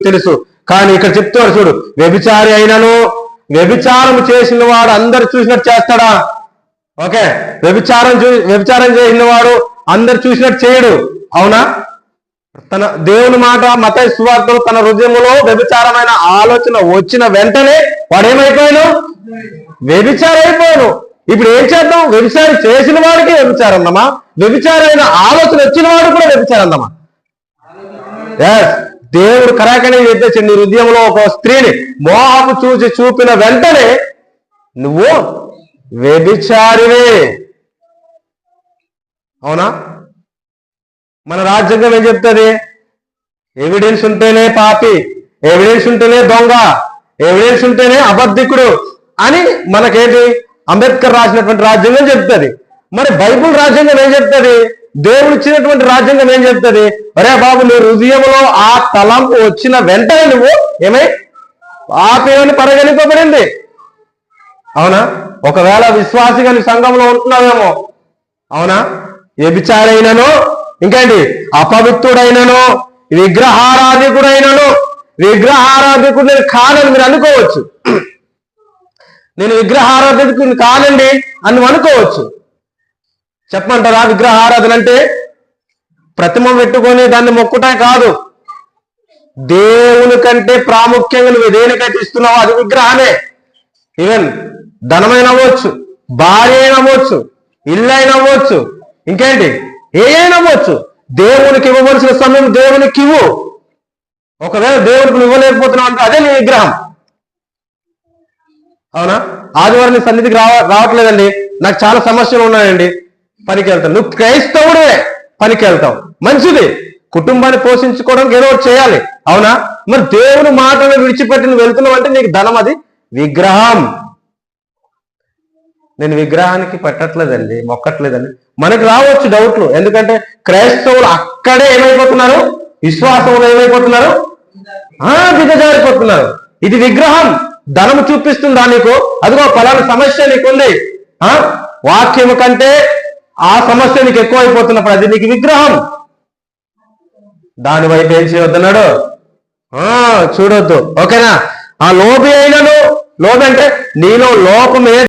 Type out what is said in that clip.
తెలుసు. కానీ ఇక్కడ చెప్తాడు చూడు, వ్యభిచారి అయినను, వ్యభిచారం చేసిన వాడు అందరు చూసినట్టు చేస్తాడా? ఓకే, వ్యభిచారం చేసిన వాడు అందరు చూసినట్టు చేయడు, అవునా? తన దేవుని మాట మత్తయి సువార్తలో తన హృదయంలో వ్యభిచారమైన ఆలోచన వచ్చిన వెంటనే వాడు ఏమైపోయాను? వ్యభిచారం అయిపోయాను. ఇప్పుడు ఏం చేద్దాం? వ్యభిచారం చేసిన వాడికి వ్యభిచారం అన్నమా? వ్యభిచారమైన ఆలోచన వచ్చిన వాడు కూడా వ్యభిచారం అన్నమా? దేవుడు కరాకనే చెప్పేసి నీ హృదయంలో ఒక స్త్రీని మోహపు చూపిన వెంటనే నువ్వు వ్యభిచారివే, అవునా? మన రాజ్యాంగం ఏం చెప్తుంది? ఎవిడెన్స్ ఉంటేనే పాపి, ఎవిడెన్స్ ఉంటేనే దొంగ, ఎవిడెన్స్ ఉంటేనే అబద్ధికుడు అని మనకేంటి అంబేద్కర్ రాసినటువంటి రాజ్యాంగం చెప్తుంది. మరి బైబుల్ రాజ్యాంగం ఏం చెప్తుంది? దేవుడు ఇచ్చినటువంటి రాజ్యాంగం ఏం చెప్తుంది? అరే బాబు, నీ హృదయంలో ఆ తలంపు వచ్చిన వెంటనే నువ్వు ఏమై పాపేమని పరిగణింపబడింది, అవునా? ఒకవేళ విశ్వాసిగా నీ సంఘంలో ఉంటున్నావేమో, అవునా? వ్యభిచారైనను, ఇంకేంటి అపవిత్రుడైనను, విగ్రహారాధికుడైనను, విగ్రహారాధికుడు నేను కానని మీరు అనుకోవచ్చు. నేను విగ్రహారాధికుడిని కానండి అని నువ్వు అనుకోవచ్చు. చెప్పమంటారా? విగ్రహారాధన అంటే ప్రతిమ పెట్టుకొని దాన్ని మొక్కుటే కాదు. దేవుని కంటే ప్రాముఖ్యంగా నువ్వు దేనికైతే ఇస్తున్నావో అది విగ్రహమే. ఈవెన్ ధనమైన అవ్వచ్చు, భార్య అయిన అవ్వచ్చు, ఇల్లు అయిన అవ్వచ్చు, ఇంకేంటి ఏ అయినా అవ్వచ్చు. దేవునికి ఇవ్వవలసిన సమయం దేవునికి ఇవ్వు. ఒకవేళ దేవునికి నువ్వు ఇవ్వలేకపోతున్నావు అంటే అదే నీ విగ్రహం, అవునా? ఆదివారం నీ సన్నిధికి రావట్లేదండి, నాకు చాలా సమస్యలు ఉన్నాయండి, పనికి వెళ్తావు. నువ్వు క్రైస్తవుడే, పనికి వెళ్తావు, మంచిది. కుటుంబాన్ని పోషించుకోవడానికి ఏదో ఒకటి చేయాలి, అవునా? మరి దేవుని మాటను విడిచిపెట్టి నువ్వు వెళ్తున్నావు అంటే నీకు ధనం, అది విగ్రహం. నేను విగ్రహానికి పెట్టట్లేదండి, మొక్కట్లేదండి. మనకు రావచ్చు డౌట్లు, ఎందుకంటే క్రైస్తవులు అక్కడే ఏమైపోతున్నారు? విశ్వాసంలో ఏమైపోతున్నారు? దిగజారిపోతున్నారు. ఇది విగ్రహం, ధనము చూపిస్తుందా నీకు? అదిగో పలానా సమస్య నీకుంది, వాక్యము కంటే ఆ సమస్య నీకు ఎక్కువ అయిపోతున్నప్పుడు అది నీకు విగ్రహం. దాని వైపు ఏం చేయొద్దన్నాడు? చూడొద్దు, ఓకేనా? ఆ లోభి అయినను, లోభి అంటే నీలో లోపమే